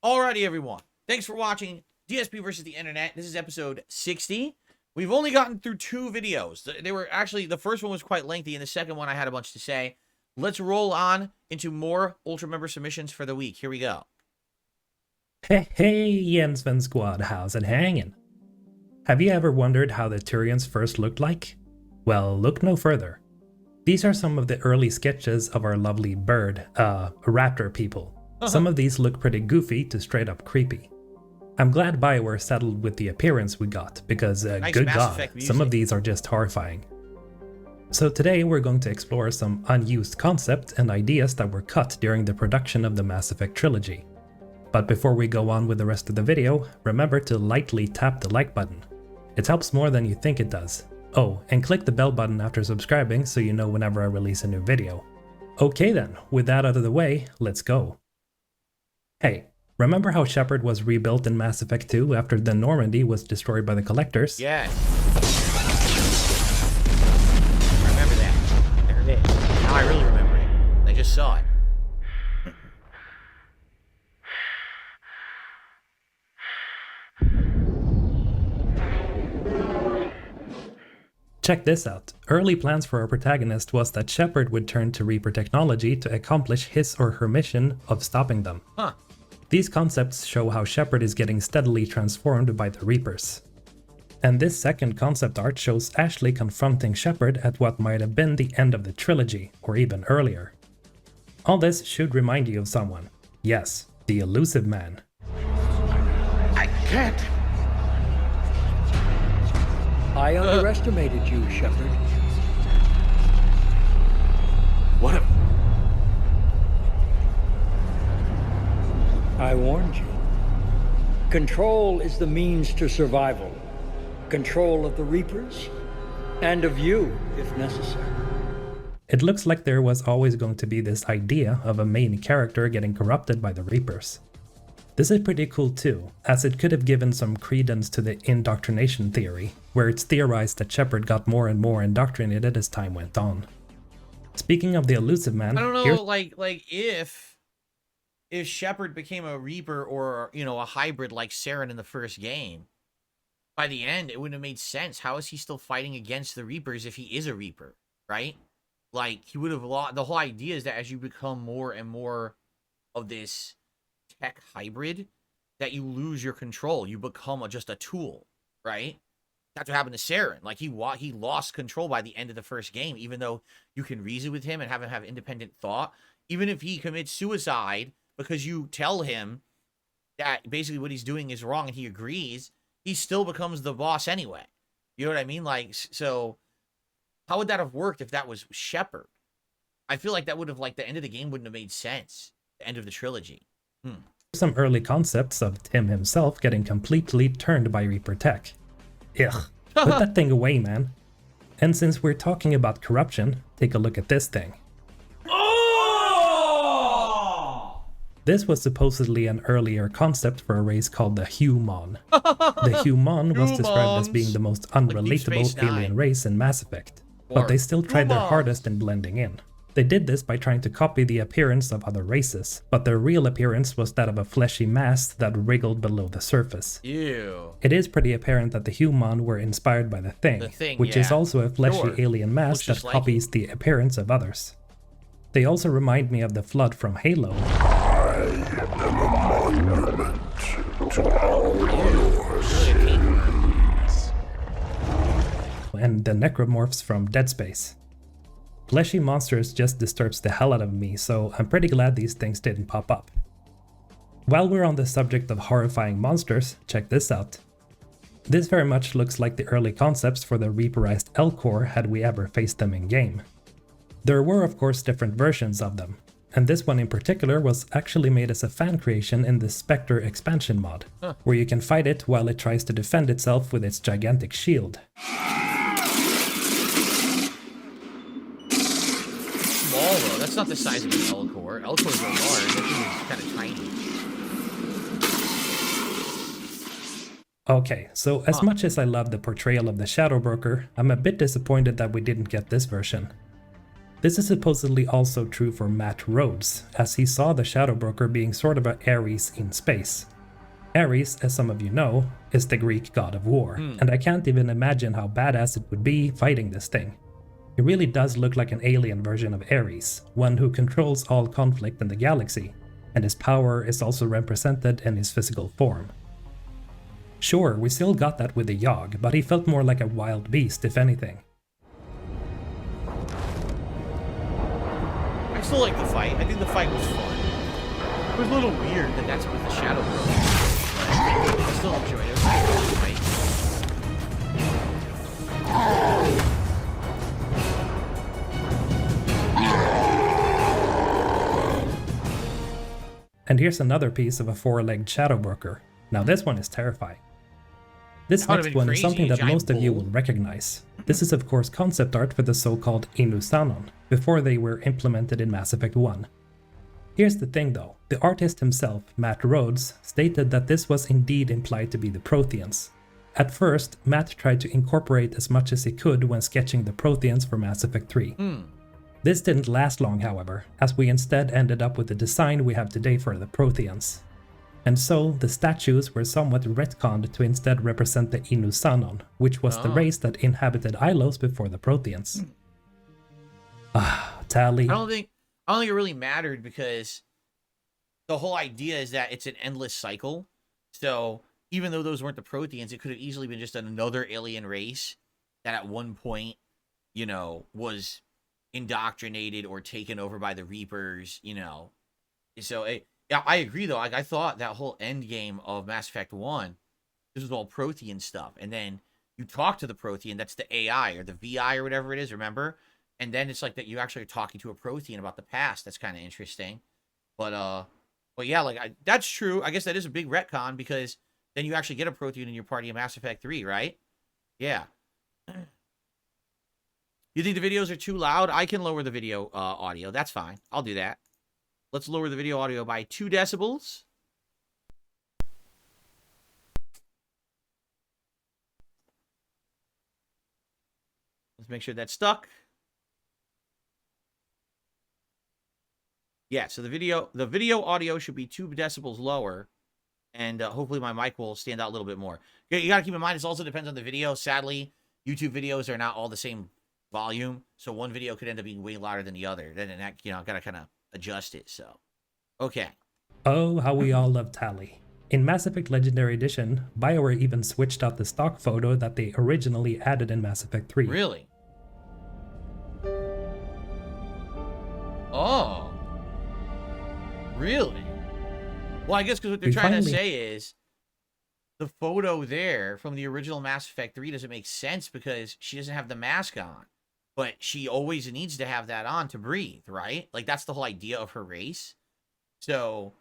Alrighty, everyone. Thanks for watching DSP versus the Internet. This is episode 60. We've only gotten through 2 videos. They were actually, the first one was quite lengthy, and the second one I had a bunch to say. Let's roll on into more Ultra Member submissions for the week. Here we go. Hey, Jensven Squad, how's it hanging? Have you ever wondered how the Turians first looked like? Well, look no further. These are some of the early sketches of our lovely raptor people. Some of these look pretty goofy to straight up creepy. I'm glad BioWare settled with the appearance we got, because nice good Mass god, Effect music. some of these are just horrifying. So today we're going to explore some unused concepts and ideas that were cut during the production of the Mass Effect trilogy. But before we go on with the rest of the video, remember to lightly tap the like button. It helps more than you think it does. Oh, and click the bell button after subscribing so you know whenever I release a new video. Okay then, with that out of the way, let's go. Hey, remember how Shepard was rebuilt in Mass Effect 2 after the Normandy was destroyed by the Collectors? Yes. I remember that. There it is. Now I really remember it. I just saw it. Check this out. Early plans for our protagonist was that Shepard would turn to Reaper technology to accomplish his or her mission of stopping them. Huh. These concepts show how Shepard is getting steadily transformed by the Reapers. And this second concept art shows Ashley confronting Shepard at what might have been the end of the trilogy, or even earlier. All this should remind you of someone. Yes, the Elusive Man. I can't. I underestimated you, Shepard. What if... I warned you. Control is the means to survival. Control of the Reapers, and of you, if necessary. It looks like there was always going to be this idea of a main character getting corrupted by the Reapers. This is pretty cool too, as it could have given some credence to the indoctrination theory, where it's theorized that Shepard got more and more indoctrinated as time went on. Speaking of the Elusive Man, I don't know, like if Shepard became a Reaper or, you know, a hybrid like Saren in the first game, by the end, it wouldn't have made sense. How is he still fighting against the Reapers if he is a Reaper, right? Like, he would have lost... The whole idea is that as you become more and more of this tech hybrid, that you lose your control. You become just a tool, right? That's what happened to Saren. Like, he lost control by the end of the first game, even though you can reason with him and have him have independent thought. Even if he commits suicide because you tell him that basically what he's doing is wrong and he agrees, he still becomes the boss anyway. You know what I mean? Like, so how would that have worked if that was Shepard? I feel like that would have, like, the end of the game wouldn't have made sense. The end of the trilogy. some early concepts of Tim himself getting completely turned by Reaper tech. Ugh, put that thing away, man. And since we're talking about corruption, take a look at this thing. This was supposedly an earlier concept for a race called the Human. The Human was described as being the most unrelatable alien race in Mass Effect, but they still tried their hardest in blending in. They did this by trying to copy the appearance of other races, but their real appearance was that of a fleshy mass that wriggled below the surface. Ew. It is pretty apparent that the Human were inspired by the Thing, which is also a fleshy alien mass that copies the appearance of others. They also remind me of the Flood from Halo. I am a monument to all your sins. And the Necromorphs from Dead Space. Fleshy monsters just disturbs the hell out of me, so I'm pretty glad these things didn't pop up. While we're on the subject of horrifying monsters, check this out. This very much looks like the early concepts for the Reaperized Elcor had we ever faced them in game. There were of course different versions of them, and this one in particular was actually made as a fan creation in the Spectre expansion mod, where you can fight it while it tries to defend itself with its gigantic shield. Small though, that's not the size of an Elcor. Elcors are large, that thing is kind of tiny. Okay, so as much as I love the portrayal of the Shadow Broker, I'm a bit disappointed that we didn't get this version. This is supposedly also true for Matt Rhodes, as he saw the Shadow Broker being sort of a Ares in space. Ares, as some of you know, is the Greek god of war, and I can't even imagine how badass it would be fighting this thing. It really does look like an alien version of Ares, one who controls all conflict in the galaxy, and his power is also represented in his physical form. Sure, we still got that with the Yogg, but he felt more like a wild beast if anything. I still like the fight. I think the fight was fun. It was a little weird that that's with the Shadow Broker. But I still enjoyed it. It was a good fight. And here's another piece of a four-legged Shadow Broker. Now this one is terrifying. This That would've next been one is crazy, something a that giant most of you bull. will recognize. This is of course concept art for the so-called Inusanon, before they were implemented in Mass Effect 1. Here's the thing though, the artist himself, Matt Rhodes, stated that this was indeed implied to be the Protheans. At first, Matt tried to incorporate as much as he could when sketching the Protheans for Mass Effect 3. This didn't last long, however, as we instead ended up with the design we have today for the Protheans. And so, the statues were somewhat retconned to instead represent the Inusanon, which was the race that inhabited Ilos before the Protheans. Tally. I don't think it really mattered because the whole idea is that it's an endless cycle. So even though those weren't the Protheans, it could have easily been just another alien race that at one point, you know, was indoctrinated or taken over by the Reapers, you know. So yeah, I agree though. Like I thought that whole end game of Mass Effect 1, this was all Prothean stuff. And then you talk to the Prothean, that's the AI or the VI or whatever it is, remember? And then it's like that you actually are talking to a Prothean about the past. That's kind of interesting. But yeah, like that's true. I guess that is a big retcon because then you actually get a Prothean in your party in Mass Effect 3, right? Yeah. You think the videos are too loud? I can lower the video audio. That's fine. I'll do that. Let's lower the video audio by 2 decibels. Let's make sure that's stuck. Yeah, so the video audio should be 2 decibels lower, and hopefully my mic will stand out a little bit more. You got to keep in mind, it also depends on the video. Sadly, YouTube videos are not all the same volume, so one video could end up being way louder than the other. Then that, you know, got to kind of adjust it. So, okay. Oh, how we all love Tally. In Mass Effect Legendary Edition, BioWare even switched out the stock photo that they originally added in Mass Effect 3. Really? Oh. Really? Well, I guess because what they're trying to say is the photo there from the original Mass Effect 3 doesn't make sense because she doesn't have the mask on. But she always needs to have that on to breathe, right? Like, that's the whole idea of her race. So,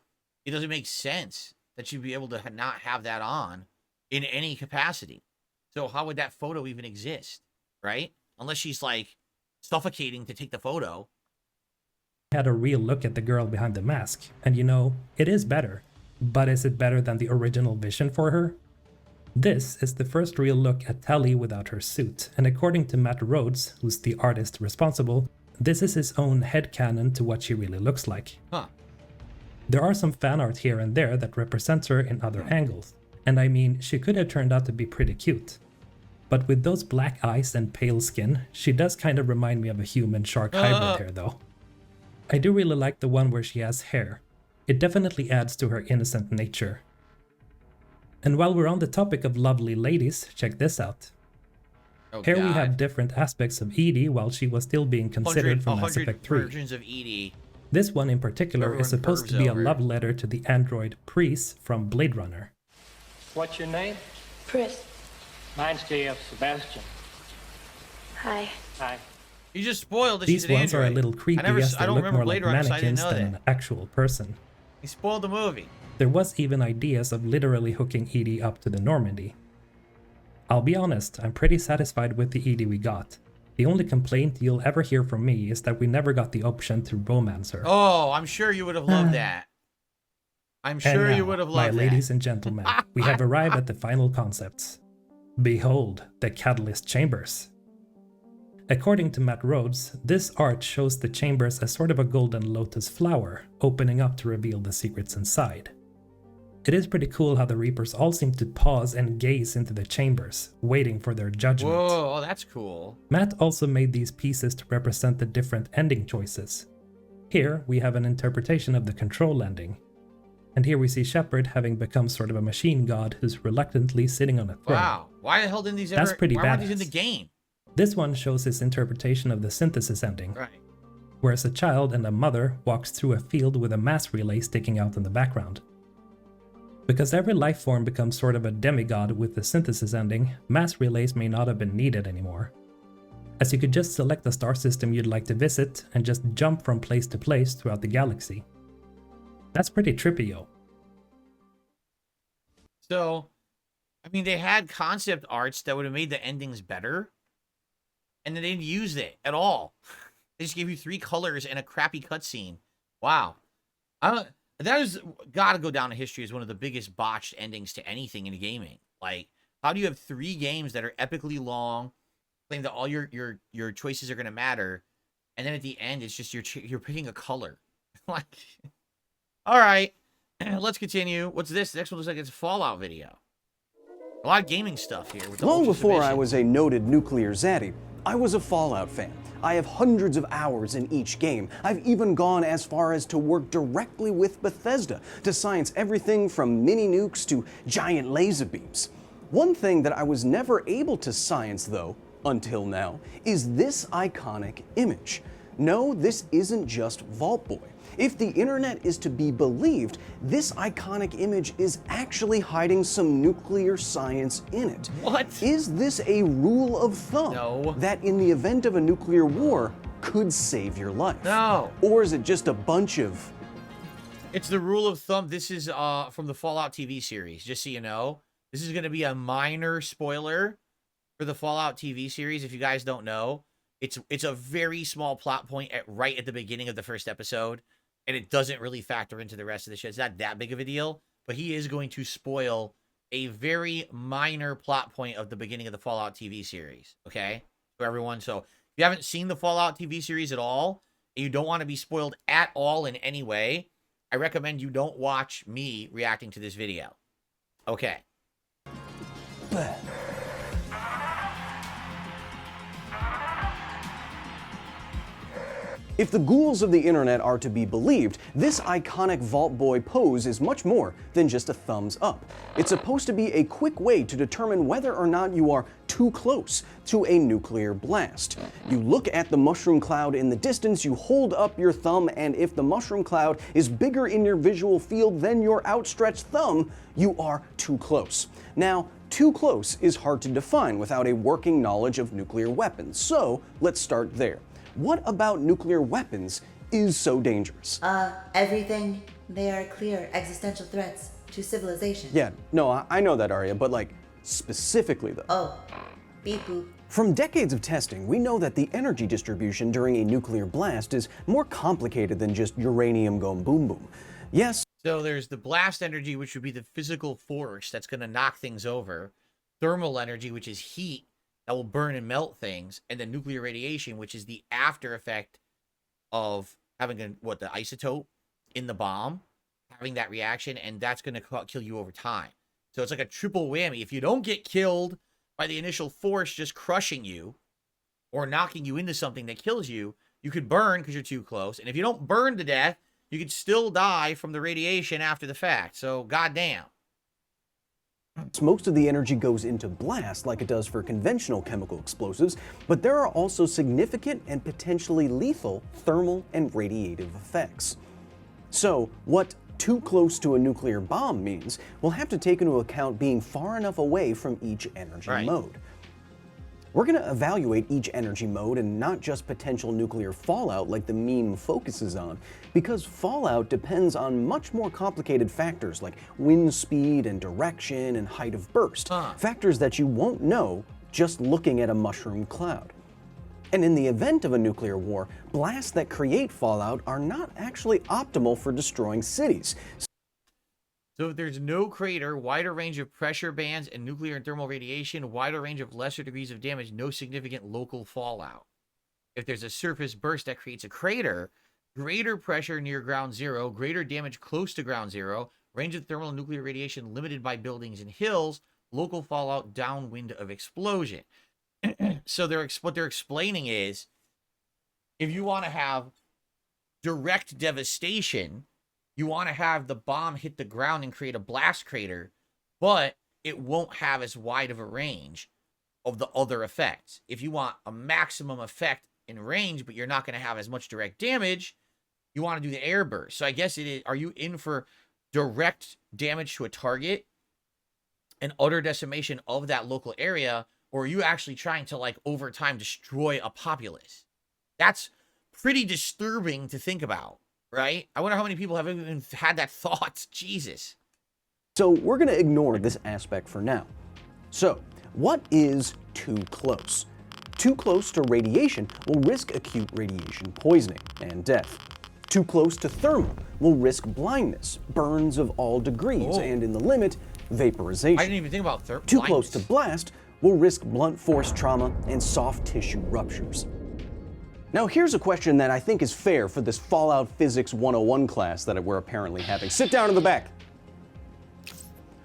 it doesn't make sense that she'd be able to not have that on in any capacity. So, how would that photo even exist, right? Unless she's, like, suffocating to take the photo. Had a real look at the girl behind the mask, and you know, it is better. But is it better than the original vision for her? This is the first real look at Tally without her suit, and according to Matt Rhodes, who's the artist responsible, this is his own headcanon to what she really looks like. Huh. There are some fan art here and there that represents her in other angles, and I mean, she could have turned out to be pretty cute. But with those black eyes and pale skin, she does kind of remind me of a human-shark hybrid here though. I do really like the one where she has hair. It definitely adds to her innocent nature. And while we're on the topic of lovely ladies, check this out. Oh, Here God. we have different aspects of Edie while she was still being considered for Mass Effect 3. versions of Edie. This one in particular Everyone is supposed to pervs be a over. love letter to the android Priest from Blade Runner. What's your name? Pris. Mine's J.F. Sebastian. Hi. Hi. You just spoiled that These she's an ones are a android. little creepy as I they don't look remember more Blade like Runner, so I didn't mannequins know than that. an actual person. He spoiled the movie. There was even ideas of literally hooking Edie up to the Normandy. I'll be honest, I'm pretty satisfied with the Edie we got. The only complaint you'll ever hear from me is that we never got the option to romance her. Oh, I'm sure you would have loved that. I'm And sure now, you would have my loved ladies that. and gentlemen, we have arrived at the final concepts. Behold, the catalyst chambers. According to Matt Rhodes, this art shows the chambers as sort of a golden lotus flower, opening up to reveal the secrets inside. It is pretty cool how the Reapers all seem to pause and gaze into the chambers, waiting for their judgment. Whoa, oh, that's cool. Matt also made these pieces to represent the different ending choices. Here we have an interpretation of the control ending. And here we see Shepard having become sort of a machine god who's reluctantly sitting on a throne. Wow. Why the hell didn't these ever... That's pretty why weren't these in badass. the game? This one shows his interpretation of the synthesis ending, Right. whereas a child and a mother walks through a field with a mass relay sticking out in the background. Because every life form becomes sort of a demigod with the synthesis ending, mass relays may not have been needed anymore, as you could just select the star system you'd like to visit and just jump from place to place throughout the galaxy. That's pretty trippy, yo. So, I mean, they had concept arts that would have made the endings better, and then they didn't use it at all. They just gave you 3 colors and a crappy cutscene. Wow. That has got to go down in history as one of the biggest botched endings to anything in gaming. Like, how do you have 3 games that are epically long, claim that all your choices are going to matter, and then at the end it's just you're picking a color? Like, all right, let's continue. What's this? The next one looks like it's a Fallout video. A lot of gaming stuff here. With the Long Ultra before I Submission. was a noted nuclear zaddy, I was a Fallout fan. I have hundreds of hours in each game. I've even gone as far as to work directly with Bethesda to science everything from mini nukes to giant laser beams. One thing that I was never able to science, though, until now, is this iconic image. No, this isn't just Vault Boy. If the internet is to be believed, this iconic image is actually hiding some nuclear science in it. What? Is this a rule of thumb No. that in the event of a nuclear war could save your life? No. Or is it just a bunch of... It's the rule of thumb. This is from the Fallout TV series, just so you know. This is going to be a minor spoiler for the Fallout TV series. If you guys don't know, it's a very small plot point right at the beginning of the first episode, and it doesn't really factor into the rest of the show. It's not that big of a deal, but he is going to spoil a very minor plot point of the beginning of the Fallout TV series, okay? For everyone. So if you haven't seen the Fallout TV series at all, and you don't want to be spoiled at all in any way, I recommend you don't watch me reacting to this video. Okay. If the ghouls of the internet are to be believed, this iconic Vault Boy pose is much more than just a thumbs up. It's supposed to be a quick way to determine whether or not you are too close to a nuclear blast. You look at the mushroom cloud in the distance, you hold up your thumb, and if the mushroom cloud is bigger in your visual field than your outstretched thumb, you are too close. Now, too close is hard to define without a working knowledge of nuclear weapons, so let's start there. What about nuclear weapons is so dangerous? Everything. They are clear existential threats to civilization. Yeah, no, I know that, Arya, but like, specifically though. Oh, beep boop. From decades of testing, we know that the energy distribution during a nuclear blast is more complicated than just uranium going boom boom. Yes. So there's the blast energy, which would be the physical force that's going to knock things over. Thermal energy, which is heat that will burn and melt things. And then nuclear radiation, which is the after effect of having the isotope in the bomb, having that reaction, and that's going to kill you over time. So it's like a triple whammy. If you don't get killed by the initial force just crushing you or knocking you into something that kills you, you could burn because you're too close. And if you don't burn to death, you could still die from the radiation after the fact. So, goddamn. Most of the energy goes into blast like it does for conventional chemical explosives, but there are also significant and potentially lethal thermal and radiative effects. So, what too close to a nuclear bomb means, we'll have to take into account being far enough away from each energy mode. We're going to evaluate each energy mode and not just potential nuclear fallout like the meme focuses on, because fallout depends on much more complicated factors like wind speed and direction and height of burst, factors that you won't know just looking at a mushroom cloud. And in the event of a nuclear war, blasts that create fallout are not actually optimal for destroying cities. So if there's no crater, wider range of pressure bands and nuclear and thermal radiation, wider range of lesser degrees of damage, no significant local fallout. If there's a surface burst that creates a crater, greater pressure near ground zero, greater damage close to ground zero, range of thermal and nuclear radiation limited by buildings and hills, local fallout downwind of explosion. So what they're explaining is, if you want to have direct devastation, you want to have the bomb hit the ground and create a blast crater, but it won't have as wide of a range of the other effects. If you want a maximum effect in range, but you're not going to have as much direct damage, you want to do the air burst. So I guess it is, are you in for direct damage to a target and utter decimation of that local area, or are you actually trying to, like, over time destroy a populace? That's pretty disturbing to think about, right? I wonder how many people have even had that thought. Jesus. So we're going to ignore this aspect for now. So, what is too close? Too close to radiation will risk acute radiation poisoning and death. Too close to thermal will risk blindness, burns of all degrees, and in the limit, vaporization. I didn't even think about Too close to blast will risk blunt force trauma and soft tissue ruptures. Now here's a question that I think is fair for this Fallout Physics 101 class that we're apparently having. Sit down in the back.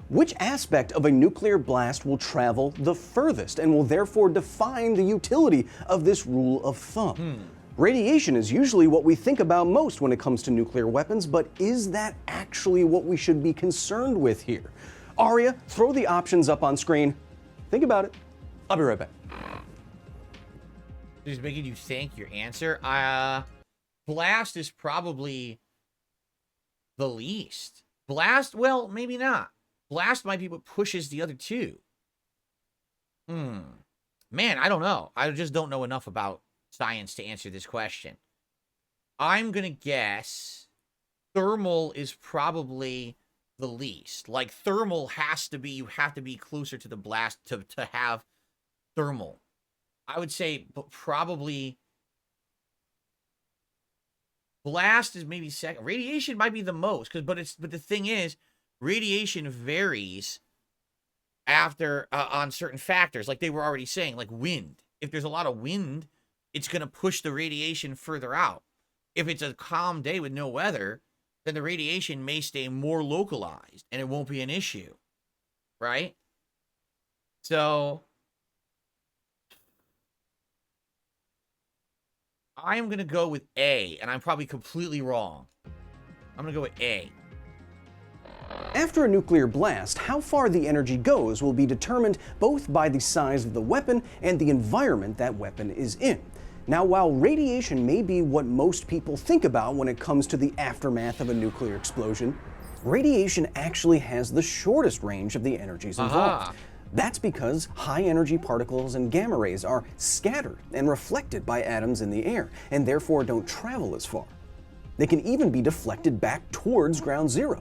Which aspect of a nuclear blast will travel the furthest and will therefore define the utility of this rule of thumb? Radiation is usually what we think about most when it comes to nuclear weapons, but is that actually what we should be concerned with here? Arya, throw the options up on screen. Think about it. I'll be right back. Just making you think your answer. Blast is probably the least. Blast, well, maybe not. Blast might be what pushes the other two. Man, I don't know. I just don't know enough about science to answer this question. I'm going to guess thermal is probably the least. Like, thermal has to be, you have to be closer to the blast to have thermal. I would say probably blast is maybe second. Radiation might be the most, but the thing is, radiation varies after on certain factors, like they were already saying, like wind. If there's a lot of wind, it's going to push the radiation further out. If it's a calm day with no weather, then the radiation may stay more localized and it won't be an issue, right? So I am going to go with A, and I'm probably completely wrong. I'm going to go with A. After a nuclear blast, how far the energy goes will be determined both by the size of the weapon and the environment that weapon is in. Now, while radiation may be what most people think about when it comes to the aftermath of a nuclear explosion, radiation actually has the shortest range of the energies involved. That's because high-energy particles and gamma rays are scattered and reflected by atoms in the air, and therefore don't travel as far. They can even be deflected back towards ground zero.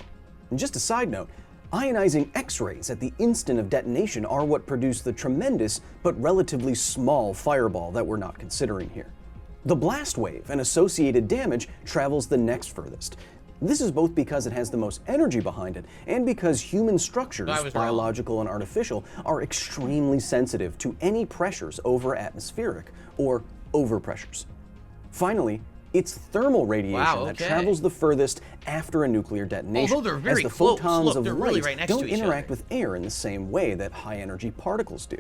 And just a side note, ionizing X-rays at the instant of detonation are what produce the tremendous but relatively small fireball that we're not considering here. The blast wave and associated damage travels the next furthest. This is both because it has the most energy behind it and because human structures, biological and artificial, are extremely sensitive to any pressures over atmospheric or overpressures. Finally, it's thermal radiation that travels the furthest after a nuclear detonation, although they're very as the close. photons of really light don't interact with air in the same way that high-energy particles do.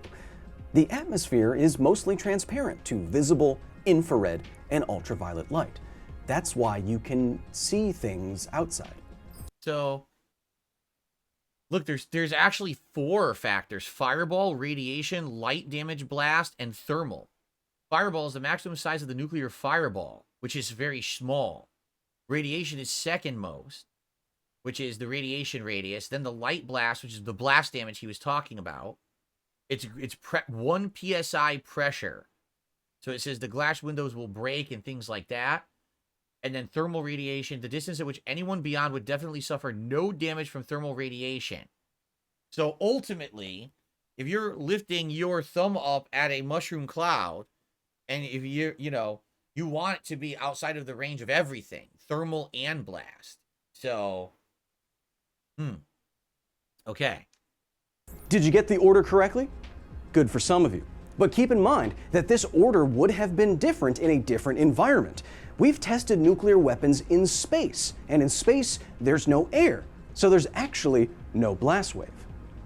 The atmosphere is mostly transparent to visible, infrared, and ultraviolet light. That's why you can see things outside. So, look, there's actually 4 factors: fireball, radiation, light damage blast, and thermal. Fireball is the maximum size of the nuclear fireball, which is very small. Radiation is second most, which is the radiation radius. Then the light blast, which is the blast damage he was talking about. It's 1 psi pressure. So it says the glass windows will break and things like that. And then thermal radiation, the distance at which anyone beyond would definitely suffer no damage from thermal radiation. So ultimately, if you're lifting your thumb up at a mushroom cloud, and if you want it to be outside of the range of everything, thermal and blast. So, okay. Did you get the order correctly? Good for some of you. But keep in mind that this order would have been different in a different environment. We've tested nuclear weapons in space, and in space, there's no air, so there's actually no blast wave.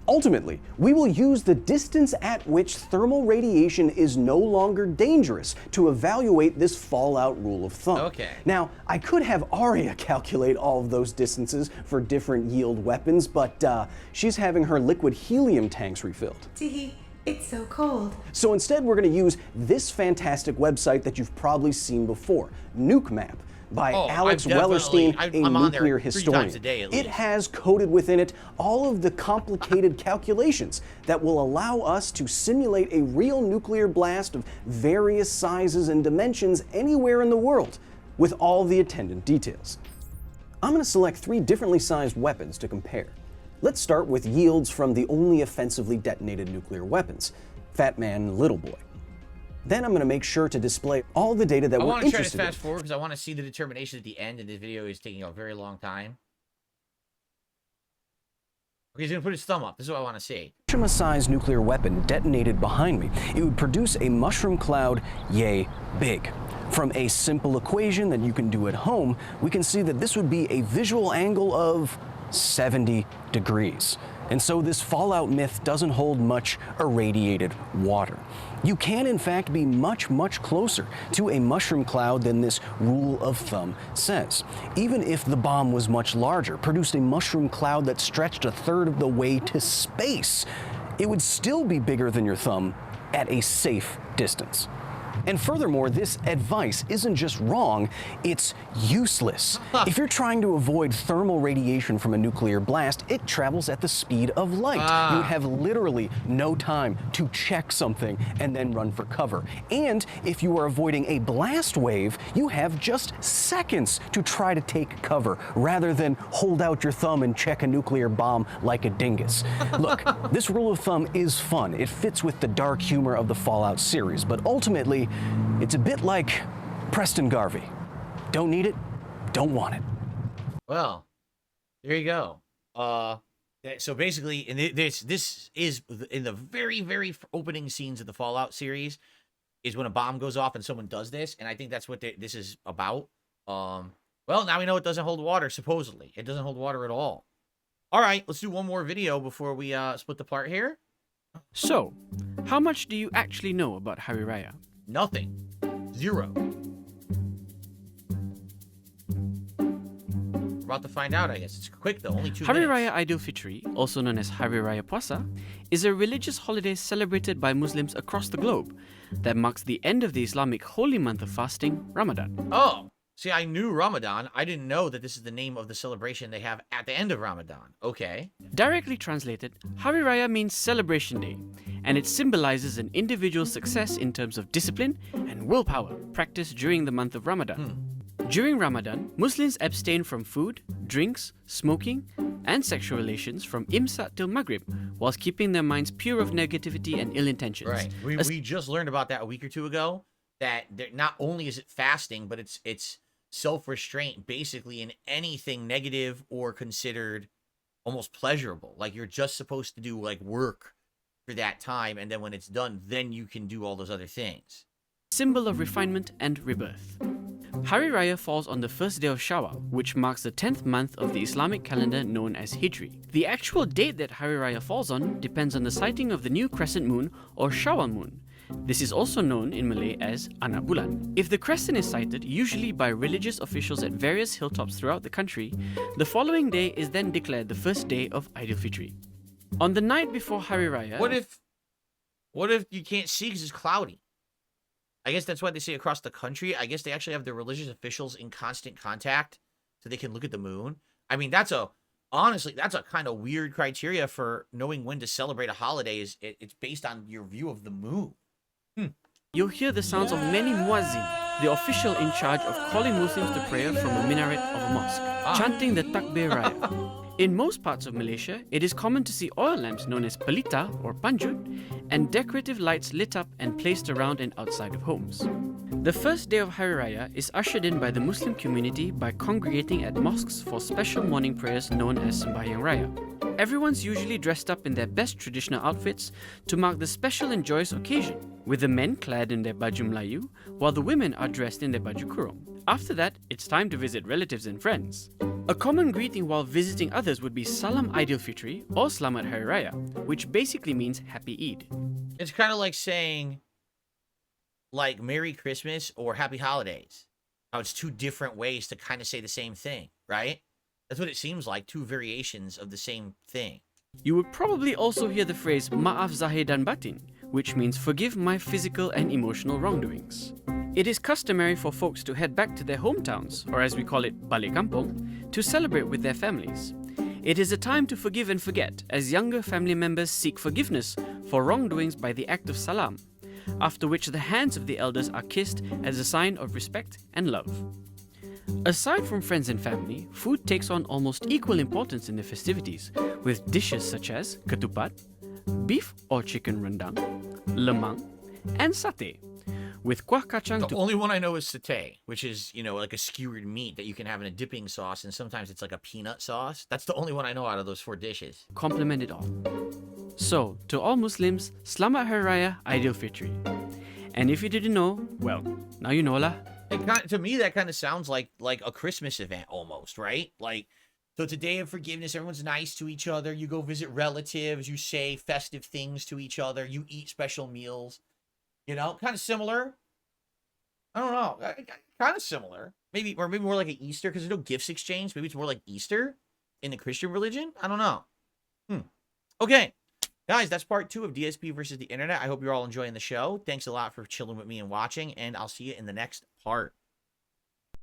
Ultimately, we will use the distance at which thermal radiation is no longer dangerous to evaluate this fallout rule of thumb. Okay. Now, I could have Raya calculate all of those distances for different yield weapons, but she's having her liquid helium tanks refilled. Teehee, it's so cold. So instead, we're going to use this fantastic website that you've probably seen before, Nuke Map, by Alex Wellerstein, a nuclear historian. It has coded within it all of the complicated calculations that will allow us to simulate a real nuclear blast of various sizes and dimensions anywhere in the world, with all the attendant details. I'm going to select 3 differently sized weapons to compare. Let's start with yields from the only offensively detonated nuclear weapons, Fat Man and Little Boy. Then I'm going to make sure to display all the data that we're interested in. I want to try to fast forward because I want to see the determination at the end, and this video is taking a very long time. Okay, he's going to put his thumb up. This is what I want to see. Hiroshima-sized nuclear weapon detonated behind me, it would produce a mushroom cloud yay big. From a simple equation that you can do at home, we can see that this would be a visual angle of 70 degrees. And so this fallout myth doesn't hold much irradiated water. You can in fact be much closer to a mushroom cloud than this rule of thumb says. Even if the bomb was much larger, produced a mushroom cloud that stretched 1/3 of the way to space, it would still be bigger than your thumb at a safe distance. And furthermore, this advice isn't just wrong, it's useless. If you're trying to avoid thermal radiation from a nuclear blast, it travels at the speed of light. You would have literally no time to check something and then run for cover. And if you are avoiding a blast wave, you have just seconds to try to take cover, rather than hold out your thumb and check a nuclear bomb like a dingus. Look, this rule of thumb is fun. It fits with the dark humor of the Fallout series, but ultimately, it's a bit like Preston Garvey. Don't need it, don't want it. Well, there you go. So basically, this is in the very opening scenes of the Fallout series, is when a bomb goes off and someone does this, and I think that's what this is about. Well, now we know it doesn't hold water. Supposedly, it doesn't hold water at all. All right, let's do one more video before we split the part here. So, how much do you actually know about Hari Raya? Nothing. 0. We're about to find out, I guess. It's quick, though. Only 2 Hari minutes. Raya Aidilfitri, also known as Hari Raya Puasa, is a religious holiday celebrated by Muslims across the globe that marks the end of the Islamic holy month of fasting, Ramadan. Oh, see, I knew Ramadan. I didn't know that this is the name of the celebration they have at the end of Ramadan. Okay. Directly translated, Hari Raya means celebration day, and it symbolizes an individual's success in terms of discipline and willpower practiced during the month of Ramadan. During Ramadan, Muslims abstain from food, drinks, smoking, and sexual relations from Imsak till Maghrib, whilst keeping their minds pure of negativity and ill intentions. Right. We just learned about that a week or 2 ago, that not only is it fasting, but it's self-restraint basically in anything negative or considered almost pleasurable. Like, you're just supposed to do like work for that time, and then when it's done, then you can do all those other things. Symbol of refinement and rebirth. Hari Raya falls on the first day of Shawwal, which marks the 10th month of the Islamic calendar known as Hijri. The actual date that Hari Raya falls on depends on the sighting of the new crescent moon or Shawwal moon. This is also known in Malay as Anak Bulan. If the crescent is sighted, usually by religious officials at various hilltops throughout the country, the following day is then declared the first day of Aidilfitri. On the night before Hari Raya... What if you can't see because it's cloudy? I guess that's why they say across the country. I guess they actually have their religious officials in constant contact so they can look at the moon. I mean, honestly, that's a kind of weird criteria for knowing when to celebrate a holiday. It's based on your view of the moon. You'll hear the sounds of many muazzin, the official in charge of calling Muslims to prayer from a minaret of a mosque, chanting the Takbir Raya. In most parts of Malaysia, it is common to see oil lamps known as pelita or panjut and decorative lights lit up and placed around and outside of homes. The first day of Hari Raya is ushered in by the Muslim community by congregating at mosques for special morning prayers known as Sembahyang Raya. Everyone's usually dressed up in their best traditional outfits to mark the special and joyous occasion, with the men clad in their baju Melayu, while the women are dressed in their baju kurung. After that, it's time to visit relatives and friends. A common greeting while visiting others would be Salam Aidilfitri or Selamat Hari Raya, which basically means Happy Eid. It's kind of like saying, like, Merry Christmas or Happy Holidays. How it's two different ways to kind of say the same thing, right? That's what it seems like, two variations of the same thing. You would probably also hear the phrase Maaf Zahir dan Batin, which means forgive my physical and emotional wrongdoings. It is customary for folks to head back to their hometowns, or as we call it, balik kampung, to celebrate with their families. It is a time to forgive and forget, as younger family members seek forgiveness for wrongdoings by the act of salam, after which the hands of the elders are kissed as a sign of respect and love. Aside from friends and family, food takes on almost equal importance in the festivities, with dishes such as ketupat, beef or chicken rendang, lemang, and satay, with kuah kacang The only one I know is satay, which is, you know, like a skewered meat that you can have in a dipping sauce, and sometimes it's like a peanut sauce. That's the only one I know out of those 4 dishes. complement it all. So, to all Muslims, Selamat Hari Raya Aidilfitri. And if you didn't know, well, now you know lah. To me, that kind of sounds like a Christmas event almost, right? Like, so it's a day of forgiveness. Everyone's nice to each other. You go visit relatives. You say festive things to each other. You eat special meals. You know, kind of similar. I don't know. Kind of similar. Maybe more like an Easter, because there's no gifts exchange. Maybe it's more like Easter in the Christian religion. I don't know. Okay. Guys, that's part 2 of DSP versus the internet. I hope you're all enjoying the show. Thanks a lot for chilling with me and watching, and I'll see you in the next part.